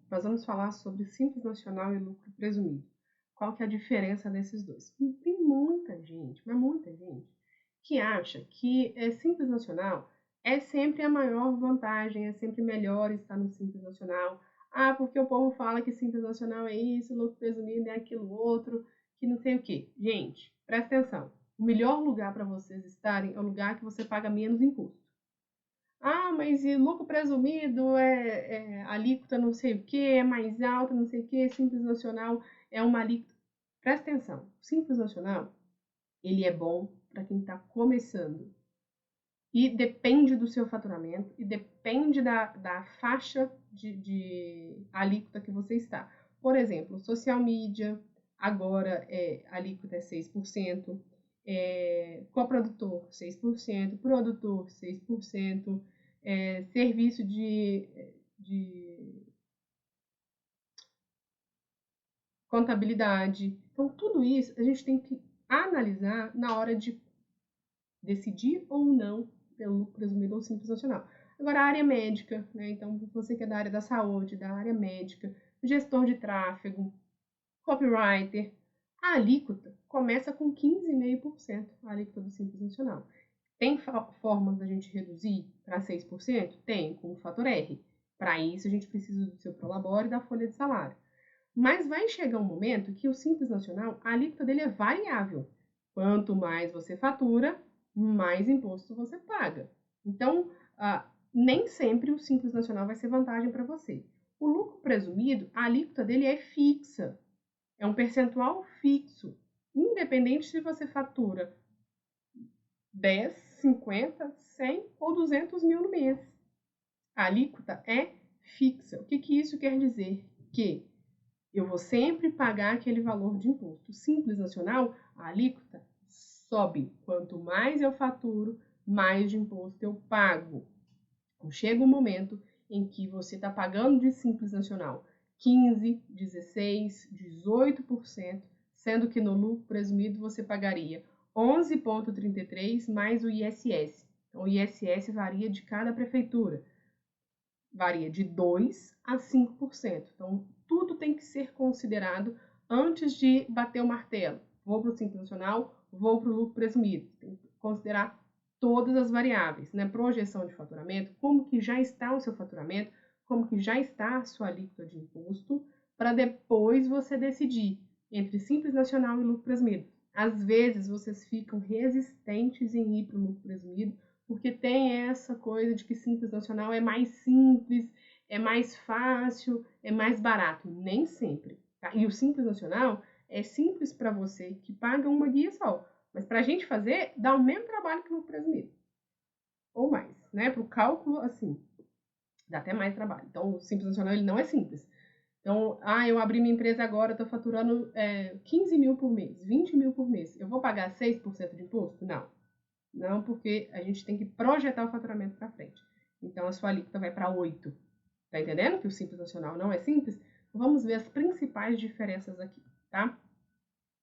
nós vamos falar sobre Simples Nacional e lucro presumido. Qual que é a diferença desses dois? Tem muita gente, mas muita gente, que acha que Simples Nacional é sempre a maior vantagem, é sempre melhor estar no Simples Nacional. Ah, porque o povo fala que Simples Nacional é isso, lucro presumido é aquilo outro, que não sei o quê. Gente, presta atenção. O melhor lugar para vocês estarem é o lugar que você paga menos imposto. Ah, mas e lucro presumido é alíquota não sei o que, é mais alta, não sei o que, Simples Nacional é uma alíquota. Presta atenção, o Simples Nacional, ele é bom para quem está começando. E depende do seu faturamento e depende da faixa de alíquota que você está. Por exemplo, social media, agora a alíquota é 6%, coprodutor 6%, produtor 6%, serviço de contabilidade. Então, tudo isso a gente tem que analisar na hora de decidir ou não pelo lucro presumido ou Simples Nacional. Agora, a área médica, né? Então, você que é da área da saúde, da área médica, gestor de tráfego, copywriter, a alíquota começa com 15,5%, a alíquota do Simples Nacional. Tem formas da gente reduzir para 6%? Tem, com o fator R. Para isso, a gente precisa do seu prolabore e da folha de salário. Mas vai chegar um momento que o Simples Nacional, a alíquota dele é variável. Quanto mais você fatura, mais imposto você paga. Então, nem sempre o Simples Nacional vai ser vantagem para você. O lucro presumido, a alíquota dele é fixa. É um percentual fixo. Independente se você fatura 10, 50, 100 ou 200 mil no mês. A alíquota é fixa. O que isso quer dizer? Que eu vou sempre pagar aquele valor de imposto. Simples Nacional, a alíquota sobe. Quanto mais eu faturo, mais de imposto eu pago. Então, chega um momento em que você está pagando de Simples Nacional 15%, 16%, 18%, sendo que no lucro presumido você pagaria 11,33% mais o ISS. Então, o ISS varia de cada prefeitura. Varia de 2% a 5%. Então, tudo tem que ser considerado antes de bater o martelo. Vou para o Simples Nacional, vou para o lucro presumido. Tem que considerar todas as variáveis, né? Projeção de faturamento, como que já está o seu faturamento, como que já está a sua alíquota de imposto, para depois você decidir entre Simples Nacional e lucro presumido. Às vezes, vocês ficam resistentes em ir para o lucro presumido, porque tem essa coisa de que Simples Nacional é mais simples, é mais fácil, é mais barato. Nem sempre. Tá? E o Simples Nacional é simples para você que paga uma guia só. Mas para a gente fazer, dá o mesmo trabalho que o lucro presumido. Ou mais, né? Para o cálculo, assim, dá até mais trabalho. Então, o Simples Nacional, ele não é simples. Então, eu abri minha empresa agora, estou faturando 15 mil por mês, 20 mil por mês. Eu vou pagar 6% de imposto? Não. Não, porque a gente tem que projetar o faturamento para frente. Então, a sua alíquota vai para 8%. Tá entendendo que o Simples Nacional não é simples? Vamos ver as principais diferenças aqui, tá?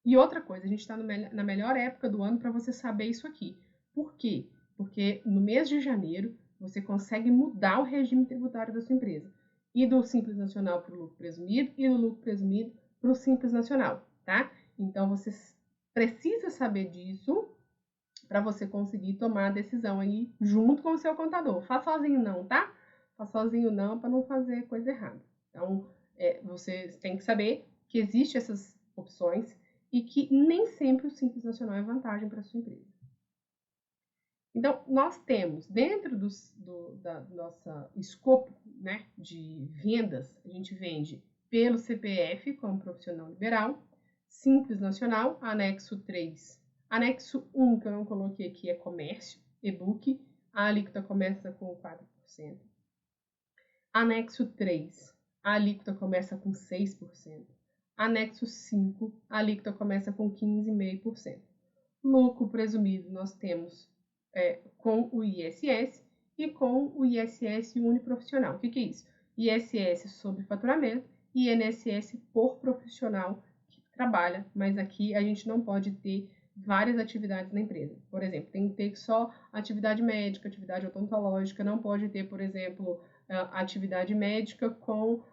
E outra coisa, a gente está na melhor época do ano para você saber isso aqui. Por quê? Porque no mês de janeiro você consegue mudar o regime tributário da sua empresa. E do Simples Nacional para o lucro presumido e do lucro presumido para o Simples Nacional, tá? Então você precisa saber disso para você conseguir tomar a decisão aí junto com o seu contador. Faz sozinho não, tá? Faz sozinho não para não fazer coisa errada. Então, você tem que saber que existem essas opções e que nem sempre o Simples Nacional é vantagem para a sua empresa. Então, nós temos, dentro da nossa escopo, né, de vendas, a gente vende pelo CPF como profissional liberal, Simples Nacional, anexo 3. Anexo 1, que eu não coloquei aqui, é comércio, e-book, a alíquota começa com 4%. Anexo 3, a alíquota começa com 6%. Anexo 5, a alíquota começa com 15,5%. Lucro presumido nós temos com o ISS e com o ISS uniprofissional. O que é isso? ISS sobre faturamento e INSS por profissional que trabalha, mas aqui a gente não pode ter várias atividades na empresa. Por exemplo, tem que ter só atividade médica, atividade odontológica, não pode ter, por exemplo, atividade médica com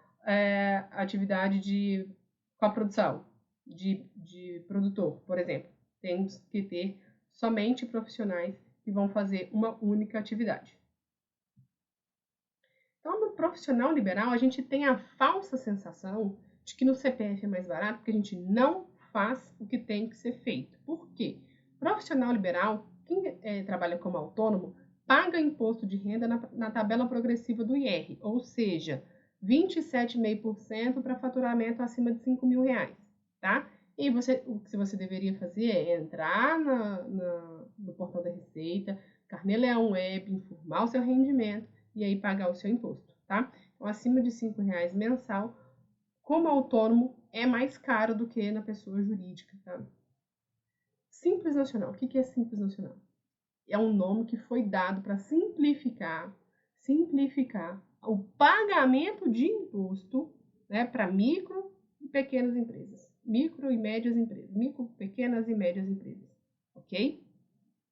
atividade com a produção de produtor, por exemplo. Temos que ter somente profissionais que vão fazer uma única atividade. Então, no profissional liberal, a gente tem a falsa sensação de que no CPF é mais barato, porque a gente não faz o que tem que ser feito. Por quê? Profissional liberal, quem trabalha como autônomo, paga imposto de renda na tabela progressiva do IR, ou seja, 27,5% para faturamento acima de R$5.000, tá? E o que você deveria fazer é entrar no portal da Receita, Carnê-Leão Web, informar o seu rendimento e aí pagar o seu imposto, tá? Então, acima de R$5 mensal, como autônomo, é mais caro do que na pessoa jurídica, tá? Simples Nacional. O que é Simples Nacional? É um nome que foi dado para simplificar o pagamento de imposto, né, para micro e pequenas empresas. Micro e médias empresas. Micro, pequenas e médias empresas. Ok?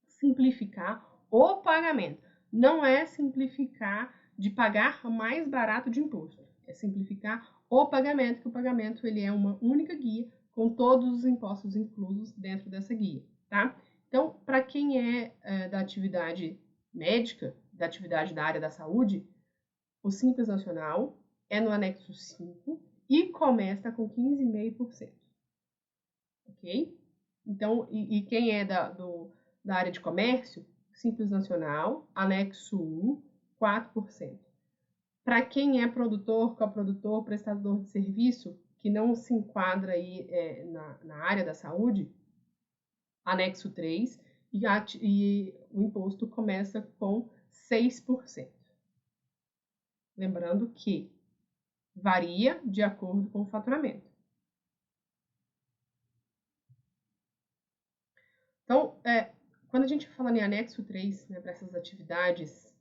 Simplificar o pagamento. Não é simplificar de pagar mais barato de imposto. É simplificar o pagamento, que o pagamento ele é uma única guia com todos os impostos inclusos dentro dessa guia, tá? Então, para quem é da atividade médica, da atividade da área da saúde, o Simples Nacional é no anexo 5 e começa com 15,5%. Ok? Então, e quem é da área de comércio, Simples Nacional, anexo 1, 4%. Para quem é produtor, coprodutor, prestador de serviço, que não se enquadra aí na área da saúde, anexo 3, e o imposto começa com 6%. Lembrando que varia de acordo com o faturamento. Então, quando a gente fala em anexo 3, né, para essas atividades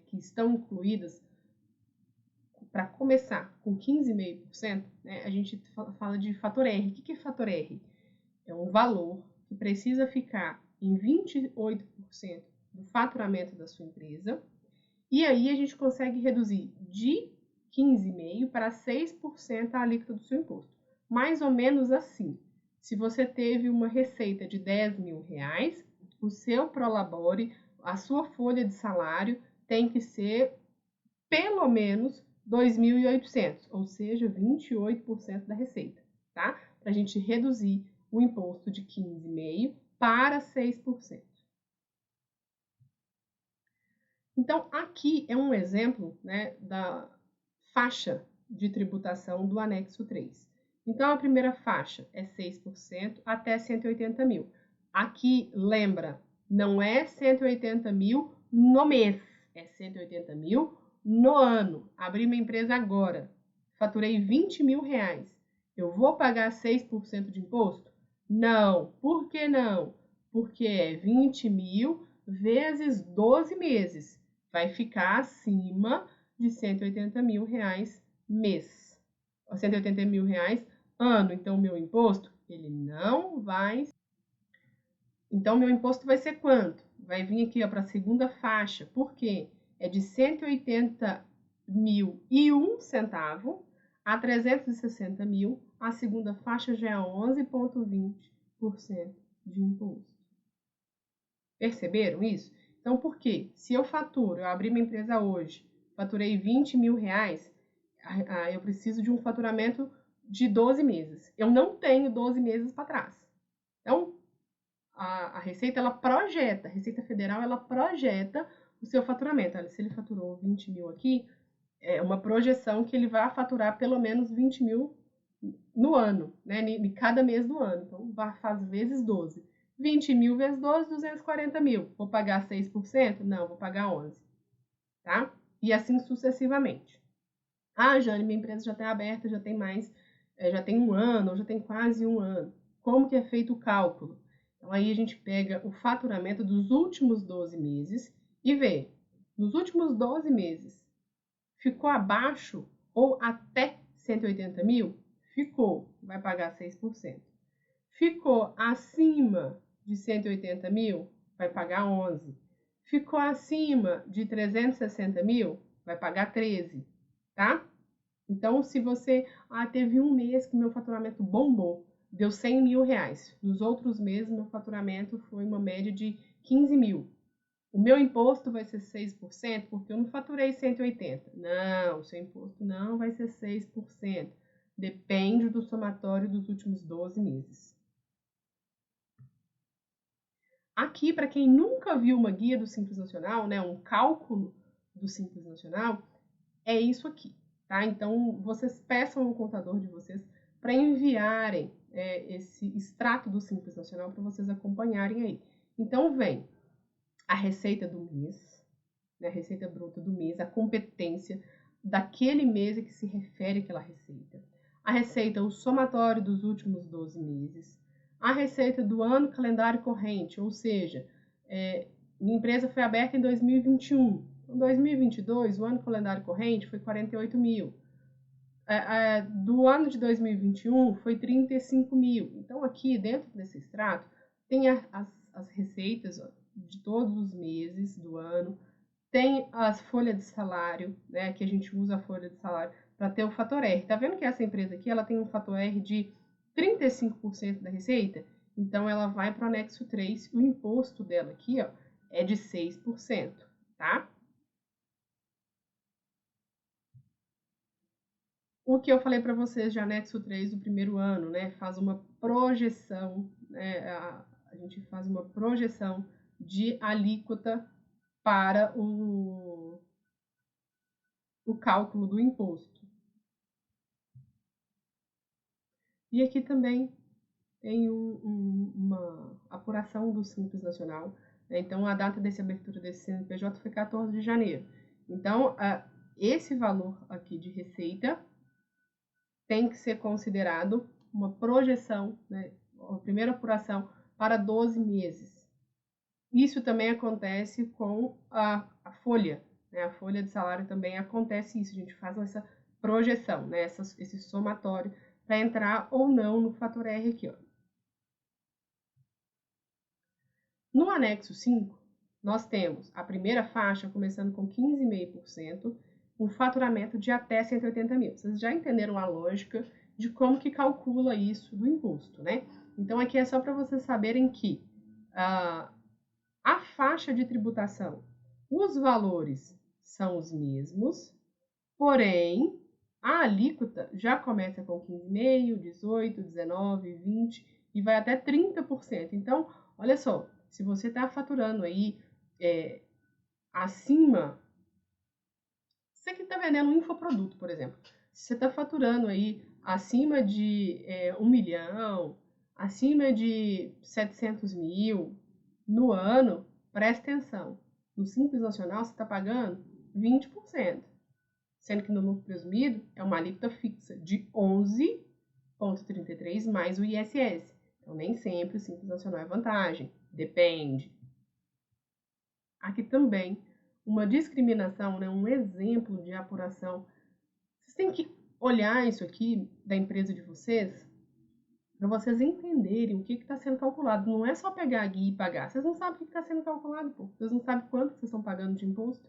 que estão incluídas, para começar com 15,5%, né, a gente fala de fator R. O que é fator R? É um valor que precisa ficar em 28% do faturamento da sua empresa, e aí a gente consegue reduzir de 15,5% para 6% a alíquota do seu imposto. Mais ou menos assim. Se você teve uma receita de R$10.000, o seu prolabore, a sua folha de salário tem que ser pelo menos 2.800, ou seja, 28% da receita, tá? Para a gente reduzir o imposto de 15,5% para 6%. Então, aqui é um exemplo, né, da faixa de tributação do anexo 3. Então, a primeira faixa é 6% até 180 mil. Aqui, lembra, não é 180 mil no mês, é 180 mil no ano. Abri minha empresa agora, faturei R$20.000. Eu vou pagar 6% de imposto? Não. Por que não? Porque é 20 mil vezes 12 meses. Vai ficar acima de R$180.000 mês. R$180.000 ano. Então, meu imposto, ele não vai... Então, meu imposto vai ser quanto? Vai vir aqui para a segunda faixa. Por quê? É de R$180.001 a 360 mil. A segunda faixa já é 11,20% de imposto. Perceberam isso? Então, por quê? Se eu abri minha empresa hoje, faturei R$20.000, eu preciso de um faturamento de 12 meses. Eu não tenho 12 meses para trás. Então, a Receita, a Receita Federal, ela projeta o seu faturamento. Olha, se ele faturou 20 mil aqui, é uma projeção que ele vai faturar pelo menos 20 mil no ano, né? Em cada mês do ano. Então, faz vezes 12. 20 mil vezes 12, 240 mil. Vou pagar 6%? Não, vou pagar 11%. Tá? E assim sucessivamente. Ah, Jane, minha empresa já está aberta, já tem já tem um ano, ou já tem quase um ano. Como que é feito o cálculo? Então, aí a gente pega o faturamento dos últimos 12 meses e vê, nos últimos 12 meses, ficou abaixo ou até 180 mil? Ficou, vai pagar 6%. Ficou acima de 180 mil? Vai pagar 11%. Ficou acima de 360 mil? Vai pagar 13%, tá? Então, se você teve um mês que meu faturamento bombou, deu 100 mil reais. Nos outros meses, meu faturamento foi uma média de 15 mil. O meu imposto vai ser 6% porque eu não faturei 180. Não, o seu imposto não vai ser 6%. Depende do somatório dos últimos 12 meses. Aqui, para quem nunca viu uma guia do Simples Nacional, né, um cálculo do Simples Nacional, é isso aqui, tá? Então, vocês peçam ao contador de vocês para enviarem esse extrato do Simples Nacional para vocês acompanharem aí. Então, vem a receita do mês, né, a receita bruta do mês, a competência daquele mês a que se refere aquela receita. A receita, o somatório dos últimos 12 meses. A receita do ano calendário corrente, ou seja, minha empresa foi aberta em 2021. Em 2022, o ano calendário corrente foi 48 mil. Do ano de 2021 foi 35 mil. Então, aqui dentro desse extrato, tem as receitas de todos os meses do ano, tem as folhas de salário, né, que a gente usa a folha de salário para ter o fator R. Tá vendo que essa empresa aqui, ela tem um fator R de 35% da receita? Então, ela vai para o anexo 3, o imposto dela aqui, ó, é de 6%, tá? O que eu falei para vocês de anexo 3 do primeiro ano, né, faz uma projeção, né, a gente faz uma projeção de alíquota para o cálculo do imposto. E aqui também tem uma apuração do Simples Nacional, né? Então, a data dessa abertura desse CNPJ foi 14 de janeiro. Então, esse valor aqui de receita tem que ser considerado uma projeção, né? A primeira apuração para 12 meses. Isso também acontece com a folha, né? A folha de salário também acontece isso, a gente faz essa projeção, né? Esse somatório para entrar ou não no fator R aqui, ó. No anexo 5, nós temos a primeira faixa começando com 15,5%, um faturamento de até 180 mil. Vocês já entenderam a lógica de como que calcula isso do imposto, né? Então, aqui é só para vocês saberem que a faixa de tributação, os valores são os mesmos, porém, a alíquota já começa com 15,5%, 18%, 19%, 20% e vai até 30%. Então, olha só, se você está faturando aí acima... Você que está vendendo um infoproduto, por exemplo. Se você está faturando aí acima de 1 milhão, acima de 700 mil no ano, presta atenção. No Simples Nacional, você está pagando 20%. Sendo que no lucro presumido é uma alíquota fixa de 11,33 mais o ISS. Então, nem sempre o Simples Nacional é vantagem. Depende. Aqui também, uma discriminação, né, um exemplo de apuração. Vocês têm que olhar isso aqui da empresa de vocês para vocês entenderem o que está sendo calculado. Não é só pegar a guia e pagar. Vocês não sabem o que está sendo calculado, pô. Vocês não sabem quanto vocês estão pagando de imposto.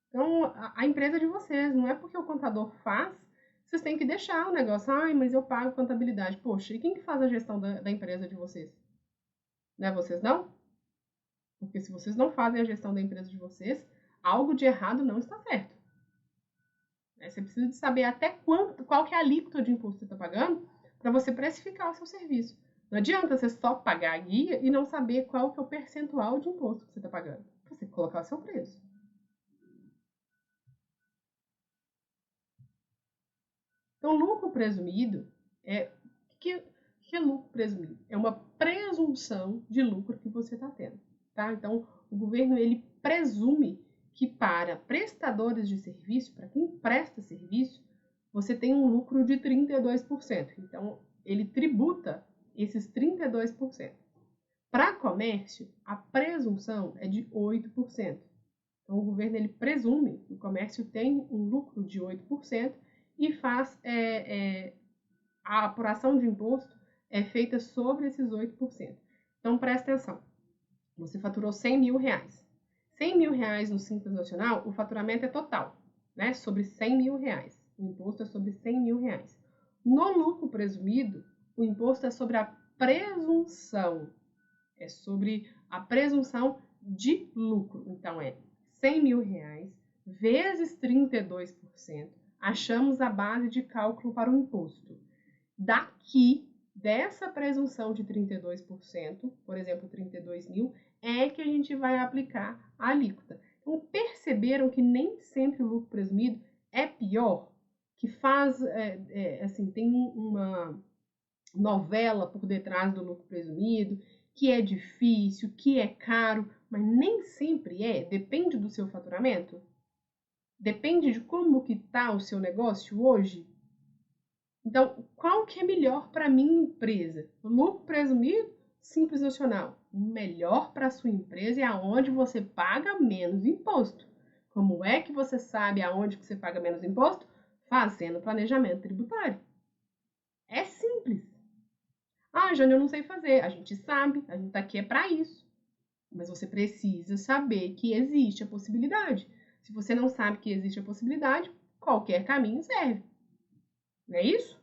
Então, a empresa de vocês, não é porque o contador faz, vocês têm que deixar o negócio. Ai, mas eu pago contabilidade. Poxa, e quem que faz a gestão da empresa de vocês? Não é vocês, não? Porque se vocês não fazem a gestão da empresa de vocês, algo de errado não está certo. Você precisa de saber até qual que é a alíquota de imposto que você está pagando para você precificar o seu serviço. Não adianta você só pagar a guia e não saber qual que é o percentual de imposto que você está pagando. Você tem que colocar o seu preço. Então, lucro presumido que é lucro presumido? É uma presunção de lucro que você está tendo, tá? Então, o governo, ele presume que para prestadores de serviço, para quem presta serviço, você tem um lucro de 32%. Então, ele tributa esses 32%. Para comércio, a presunção é de 8%. Então, o governo, ele presume que o comércio tem um lucro de 8% e faz a apuração de imposto é feita sobre esses 8%. Então, presta atenção. Você faturou 100 mil reais. 100 mil reais no Simples Nacional, o faturamento é total, né? Sobre 100 mil reais. O imposto é sobre R$100.000. No lucro presumido, o imposto é sobre a presunção. É sobre a presunção de lucro. Então, é R$100.000 vezes 32%. Achamos a base de cálculo para o imposto. Daqui, dessa presunção de 32%, por exemplo, 32 mil, é que a gente vai aplicar a alíquota. Então, perceberam que nem sempre o lucro presumido é pior? Que faz, assim, tem uma novela por detrás do lucro presumido, que é difícil, que é caro, mas nem sempre é. Depende do seu faturamento. Depende de como que está o seu negócio hoje. Então, qual que é melhor para a minha empresa? O lucro presumido, simples nacional. O melhor para a sua empresa é aonde você paga menos imposto. Como é que você sabe aonde que você paga menos imposto? Fazendo planejamento tributário. É simples. Ah, Jane, eu não sei fazer. A gente sabe, a gente tá aqui é para isso. Mas você precisa saber que existe a possibilidade. Se você não sabe que existe a possibilidade, qualquer caminho serve. Não é isso?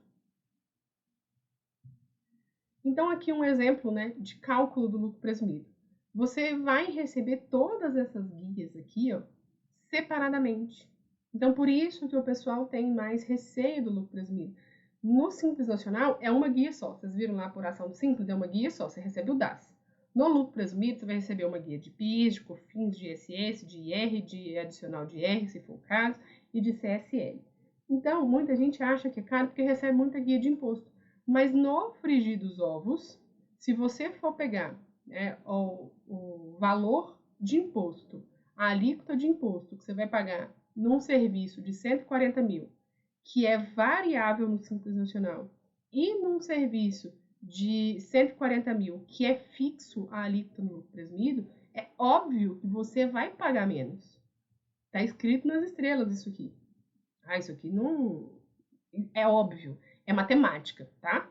Então, aqui um exemplo, né, de cálculo do lucro presumido. Você vai receber todas essas guias aqui, ó, separadamente. Então, por isso que o pessoal tem mais receio do lucro presumido. No Simples Nacional, é uma guia só. Vocês viram lá a apuração do Simples? É uma guia só. Você recebe o DAS. No lucro presumido, você vai receber uma guia de PIS, de COFINS, de ISS, de IR, de adicional de IR, se for o caso, e de CSL. Então, muita gente acha que é caro porque recebe muita guia de imposto. Mas no frigir dos ovos, se você for pegar, né, o valor de imposto, a alíquota de imposto que você vai pagar num serviço de 140 mil, que é variável no Simples Nacional, e num serviço de 140 mil, que é fixo a alíquota no lucro presumido, é óbvio que você vai pagar menos. Está escrito nas estrelas isso aqui. Ah, isso aqui não... É óbvio. É matemática, tá?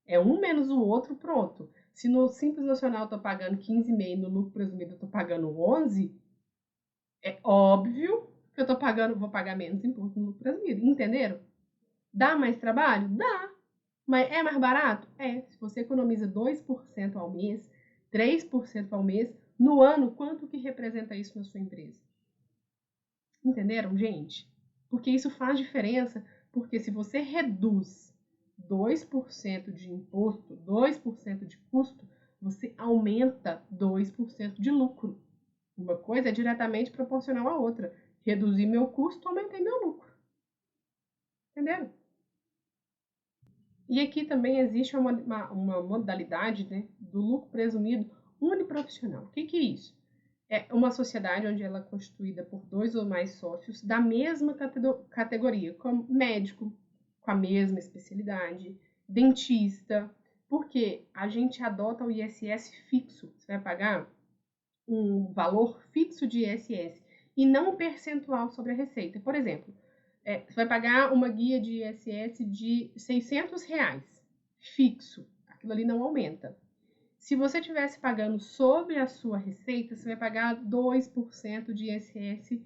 É um menos o outro, pronto. Se no Simples Nacional eu tô pagando 15,5 no lucro presumido eu tô pagando 11, é óbvio que eu tô pagando, vou pagar menos imposto no lucro presumido. Entenderam? Dá mais trabalho? Dá. Mas é mais barato? É. Se você economiza 2% ao mês, 3% ao mês, no ano, quanto que representa isso na sua empresa? Entenderam, gente? Porque isso faz diferença, porque se você reduz 2% de imposto, 2% de custo, você aumenta 2% de lucro. Uma coisa é diretamente proporcional à outra. Reduzir meu custo, aumentei meu lucro. Entenderam? E aqui também existe uma modalidade, né, do lucro presumido uniprofissional. O que é isso? É uma sociedade onde ela é constituída por 2 ou mais sócios da mesma categoria, como médico, com a mesma especialidade, dentista, porque a gente adota o ISS fixo. Você vai pagar um valor fixo de ISS e não um percentual sobre a receita. Por exemplo, você vai pagar uma guia de ISS de R$600, fixo. Aquilo ali não aumenta. Se você estivesse pagando sobre a sua receita, você vai pagar 2% de ISS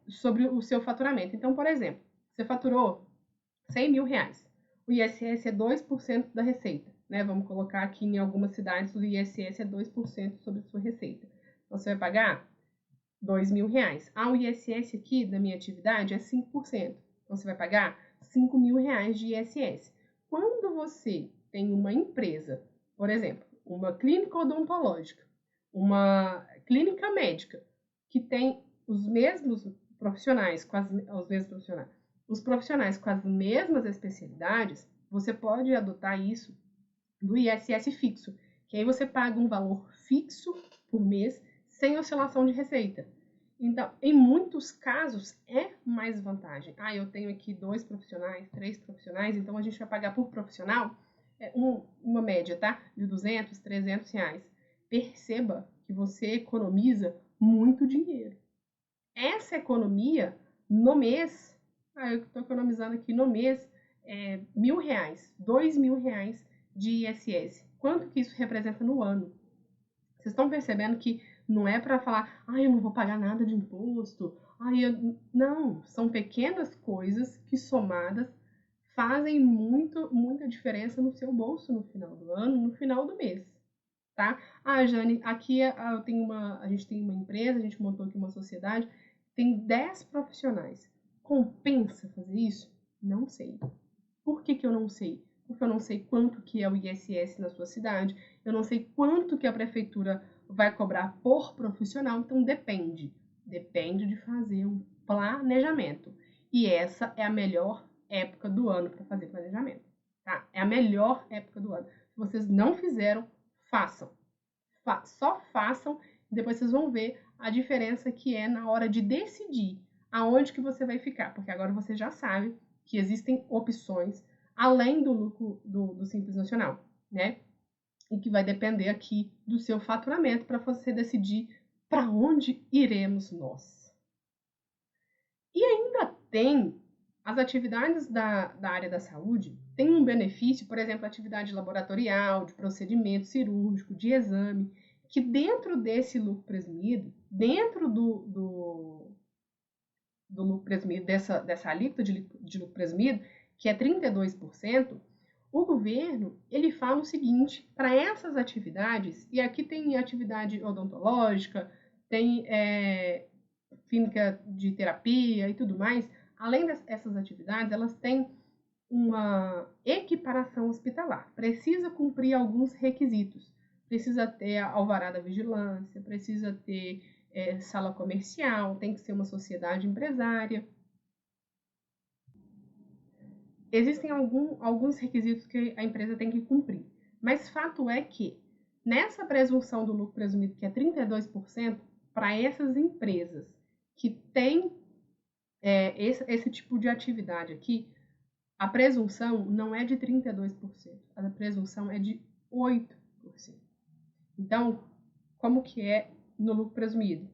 sobre o seu faturamento. Então, por exemplo, você faturou R$100.000. O ISS é 2% da receita. Né? Vamos colocar aqui em algumas cidades o ISS é 2% sobre a sua receita. Então, você vai pagar R$2.000. O ISS aqui da minha atividade é 5%. Então, você vai pagar R$5.000 de ISS. Quando você tem uma empresa, por exemplo, uma clínica odontológica, uma clínica médica, que tem os mesmos profissionais, os profissionais com as mesmas especialidades, você pode adotar isso do ISS fixo, que aí você paga um valor fixo por mês, sem oscilação de receita. Então, em muitos casos, é mais vantagem. Eu tenho aqui 2 profissionais, 3 profissionais, então a gente vai pagar por profissional uma média, tá? De R$200, R$300. Perceba que você economiza muito dinheiro. Essa economia, no mês, eu estou economizando aqui no mês, R$1.000, R$2.000 de ISS. Quanto que isso representa no ano? Vocês estão percebendo que não é para falar, eu não vou pagar nada de imposto, Não, são pequenas coisas que somadas fazem muita diferença no seu bolso no final do ano, no final do mês, tá? Jane, aqui a gente tem uma empresa, a gente montou aqui uma sociedade, tem 10 profissionais. Compensa fazer isso? Não sei. Por que eu não sei? Porque eu não sei quanto que é o ISS na sua cidade, eu não sei quanto que a prefeitura vai cobrar por profissional, então depende. Depende de fazer um planejamento. E essa é a melhor época do ano para fazer planejamento, tá? É a melhor época do ano. Se vocês não fizeram, façam. Só façam e depois vocês vão ver a diferença que é na hora de decidir aonde que você vai ficar, porque agora você já sabe que existem opções além do lucro do Simples Nacional, né? E que vai depender aqui do seu faturamento para você decidir para onde iremos nós. E ainda tem as atividades da área da saúde, tem um benefício, por exemplo, atividade laboratorial, de procedimento cirúrgico, de exame, que dentro desse lucro presumido, dentro do lucro presumido, dessa alíquota de lucro presumido, que é 32%, o governo ele fala o seguinte, para essas atividades, e aqui tem atividade odontológica, tem clínica de terapia e tudo mais, além dessas atividades, elas têm uma equiparação hospitalar. Precisa cumprir alguns requisitos. Precisa ter alvará da vigilância, precisa ter sala comercial, tem que ser uma sociedade empresária. Existem alguns requisitos que a empresa tem que cumprir. Mas fato é que, nessa presunção do lucro presumido, que é 32%, para essas empresas que têm esse tipo de atividade aqui, a presunção não é de 32%, a presunção é de 8%. Então, como que é no lucro presumido?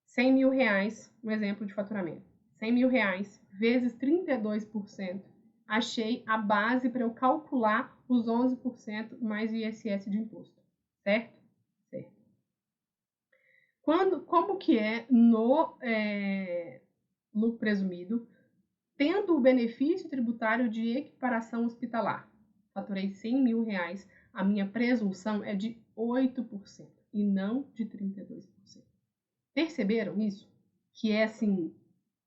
100 mil reais, um exemplo de faturamento. 100 mil reais vezes 32%, achei a base para eu calcular os 11% mais o ISS de imposto, certo? Certo. Como que é no lucro presumido, tendo o benefício tributário de equiparação hospitalar? Faturei 100 mil reais, a minha presunção é de 8% e não de 32%. Perceberam isso? Que é, assim,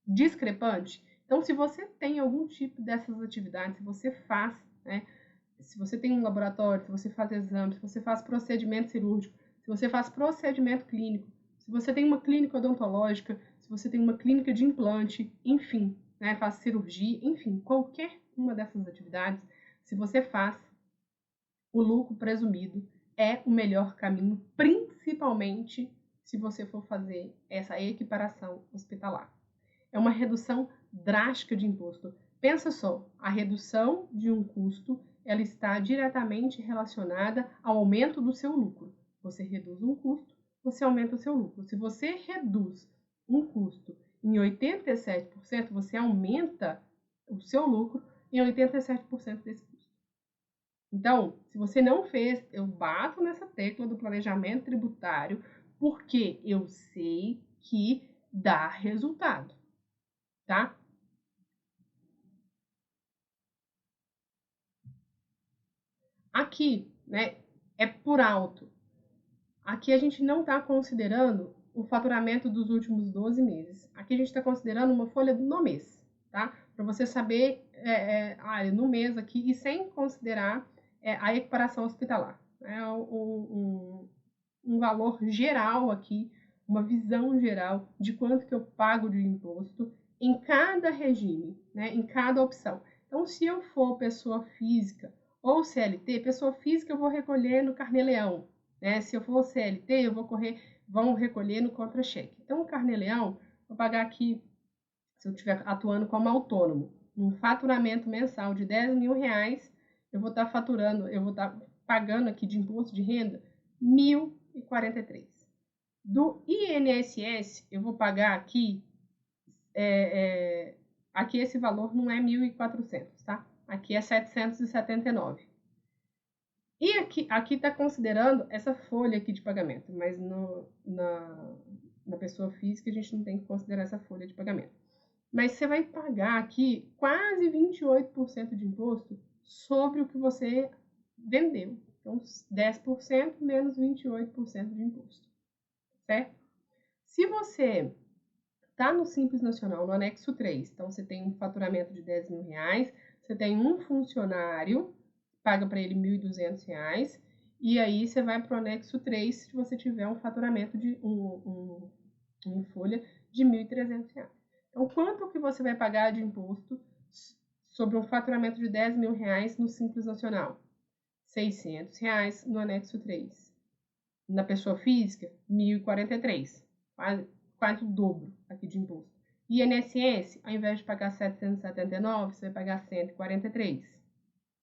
discrepante? Então, se você tem algum tipo dessas atividades, se você faz, né? Se você tem um laboratório, se você faz exame, se você faz procedimento cirúrgico, se você faz procedimento clínico, se você tem uma clínica odontológica, se você tem uma clínica de implante, enfim, né, faz cirurgia, enfim, qualquer uma dessas atividades, se você faz, o lucro presumido é o melhor caminho, principalmente se você for fazer essa equiparação hospitalar. É uma redução drástica de imposto. Pensa só, a redução de um custo, ela está diretamente relacionada ao aumento do seu lucro. Você reduz um custo, você aumenta o seu lucro. Se você reduz um custo em 87%, você aumenta o seu lucro em 87% desse custo. Então, se você não fez, eu bato nessa tecla do planejamento tributário, porque eu sei que dá resultado, tá? Aqui, né, é por alto. Aqui a gente não está considerando o faturamento dos últimos 12 meses. Aqui a gente está considerando uma folha no mês, tá? Para você saber no mês aqui e sem considerar a equiparação hospitalar. É um valor geral aqui, uma visão geral de quanto que eu pago de imposto em cada regime, né, em cada opção. Então, se eu for pessoa física ou CLT, pessoa física eu vou recolher no Carnê-Leão, né? Se eu for CLT, vão recolher no contra-cheque. Então, o Carnê-Leão, vou pagar aqui, se eu estiver atuando como autônomo, um faturamento mensal de 10 mil reais, eu vou estar faturando, eu vou estar pagando aqui de imposto de renda 1.043. Do INSS, eu vou pagar aqui, aqui esse valor não é 1.400, tá? Aqui é 779. E aqui está considerando essa folha aqui de pagamento, mas Na pessoa física, a gente não tem que considerar essa folha de pagamento. Mas você vai pagar aqui quase 28% de imposto sobre o que você vendeu. Então, 10% menos 28% de imposto, certo? Se você está no Simples Nacional, no anexo 3, então você tem um faturamento de R$10.000, você tem um funcionário, paga para ele R$1.200, e aí você vai para o anexo 3 se você tiver um faturamento de uma folha de R$1.300. Então, quanto que você vai pagar de imposto sobre um faturamento de R$10.000 no Simples Nacional? R$600 no anexo 3. Na pessoa física, R$1.043, quase o dobro aqui de imposto. INSS, ao invés de pagar 779, você vai pagar 143.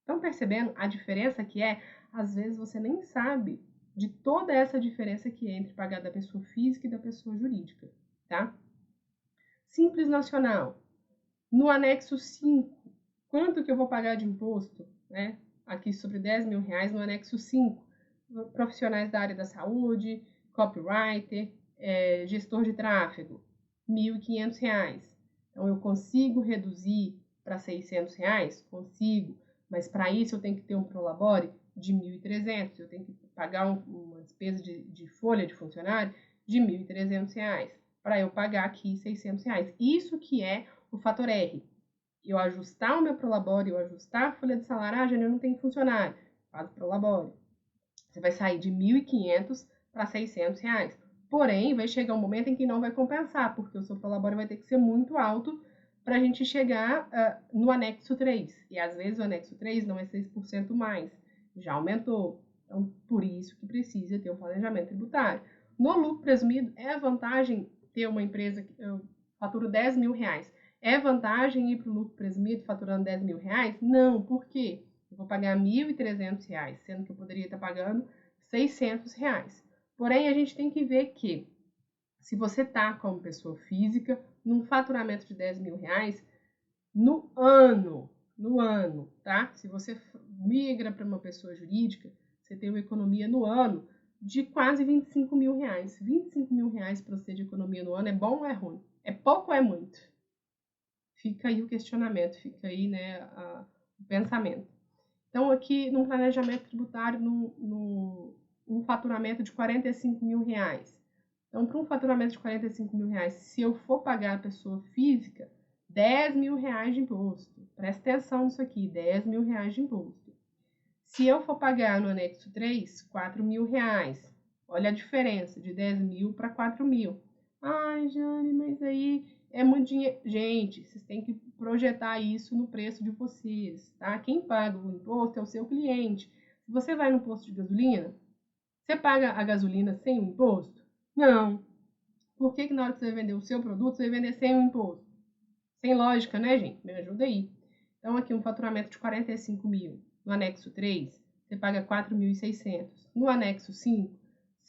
Estão percebendo a diferença que é? Às vezes você nem sabe de toda essa diferença que é entre pagar da pessoa física e da pessoa jurídica, tá? Simples Nacional. No anexo 5, quanto que eu vou pagar de imposto, né? Aqui sobre R$10.000 no anexo 5. Profissionais da área da saúde, copywriter, gestor de tráfego, R$1.500. Então, eu consigo reduzir para R$600? Consigo, mas para isso eu tenho que ter um prolabore de R$1.300, eu tenho que pagar uma despesa de folha de funcionário de R$1.300, para eu pagar aqui R$600. Isso que é o fator R. Eu ajustar o meu prolabore, eu ajustar a folha de salário, eu não tenho funcionário, faz o prolabore. Você vai sair de R$1.500 para R$600. Porém, vai chegar um momento em que não vai compensar, porque o seu prolabore vai ter que ser muito alto para a gente chegar no anexo 3. E às vezes o anexo 3 não é 6% mais, já aumentou. Então, por isso que precisa ter um planejamento tributário. No lucro presumido, é vantagem ter uma empresa que fatura R$10.000. É vantagem ir para o lucro presumido faturando R$10.000? Não, por quê? Eu vou pagar R$1.300, sendo que eu poderia estar pagando R$600. Porém, a gente tem que ver que, se você está como pessoa física, num faturamento de R$10.000, no ano, tá? Se você migra para uma pessoa jurídica, você tem uma economia no ano de quase R$25.000. R$25.000 para você de economia no ano é bom ou é ruim? É pouco ou é muito? Fica aí o questionamento, fica aí, né, o pensamento. Então, aqui, num planejamento tributário, um faturamento de R$45.000. Então, para um faturamento de R$45.000, se eu for pagar a pessoa física, R$10.000 de imposto. Presta atenção nisso aqui, R$10.000 de imposto. Se eu for pagar no anexo 3, R$4.000. Olha a diferença, de 10.000 para 4.000. Ai, Jane, mas aí é muito dinheiro. Gente, vocês têm que projetar isso no preço de vocês, tá? Quem paga o imposto é o seu cliente. Se você vai no posto de gasolina, você paga a gasolina sem o imposto? Não. Por que na hora que você vai vender o seu produto, você vai vender sem o imposto? Sem lógica, né, gente? Me ajuda aí. Então, aqui um faturamento de 45.000. No anexo 3, você paga 4.600. No anexo 5,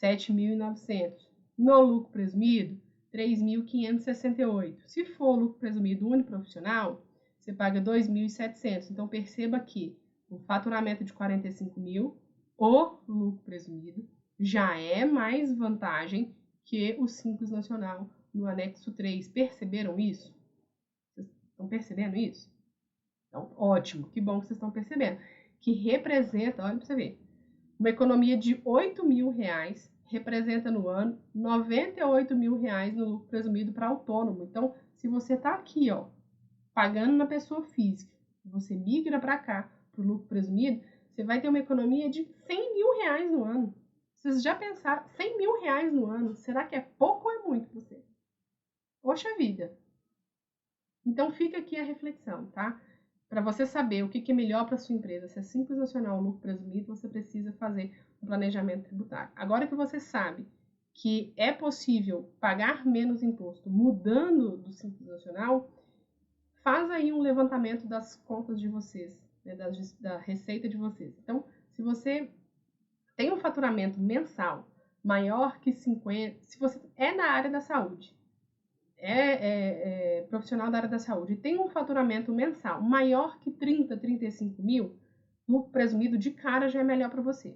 7.900. No lucro presumido, 3.568. Se for lucro presumido uniprofissional, você paga 2.700. Então, perceba que o faturamento de 45.000, o lucro presumido, já é mais vantagem que o Simples Nacional no anexo 3. Perceberam isso? Vocês estão percebendo isso? Então, ótimo, que bom que vocês estão percebendo. Que representa, olha para você ver, uma economia de R$8.000 representa no ano R$98.000 no lucro presumido para autônomo. Então, se você está aqui, ó, pagando na pessoa física, você migra para cá, para o lucro presumido, você vai ter uma economia de R$100.000 no ano. Vocês já pensaram, R$100.000 no ano, será que é pouco ou é muito para você? Poxa vida! Então, fica aqui a reflexão, tá? Para você saber o que é melhor para sua empresa, se é Simples Nacional ou lucro presumido, você precisa fazer um planejamento tributário. Agora que você sabe que é possível pagar menos imposto mudando do Simples Nacional, faz aí um levantamento das contas de vocês, né, da receita de vocês. Então, se você tem um faturamento mensal maior que 50, se você é na área da saúde, profissional da área da saúde e tem um faturamento mensal maior que 30, 35 mil, lucro presumido de cara já é melhor para você.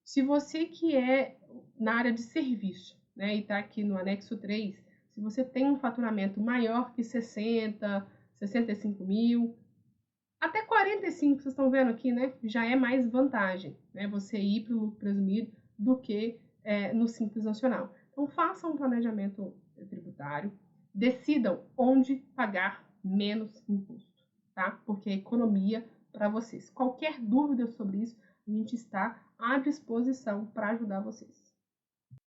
Se você que é na área de serviço, né, e está aqui no anexo 3, se você tem um faturamento maior que 60, 65 mil, até 45, vocês estão vendo aqui, né, já é mais vantagem, né, você ir para o lucro presumido do que no Simples Nacional. Então, façam um planejamento tributário, decidam onde pagar menos imposto, tá? Porque é economia para vocês. Qualquer dúvida sobre isso, a gente está à disposição para ajudar vocês.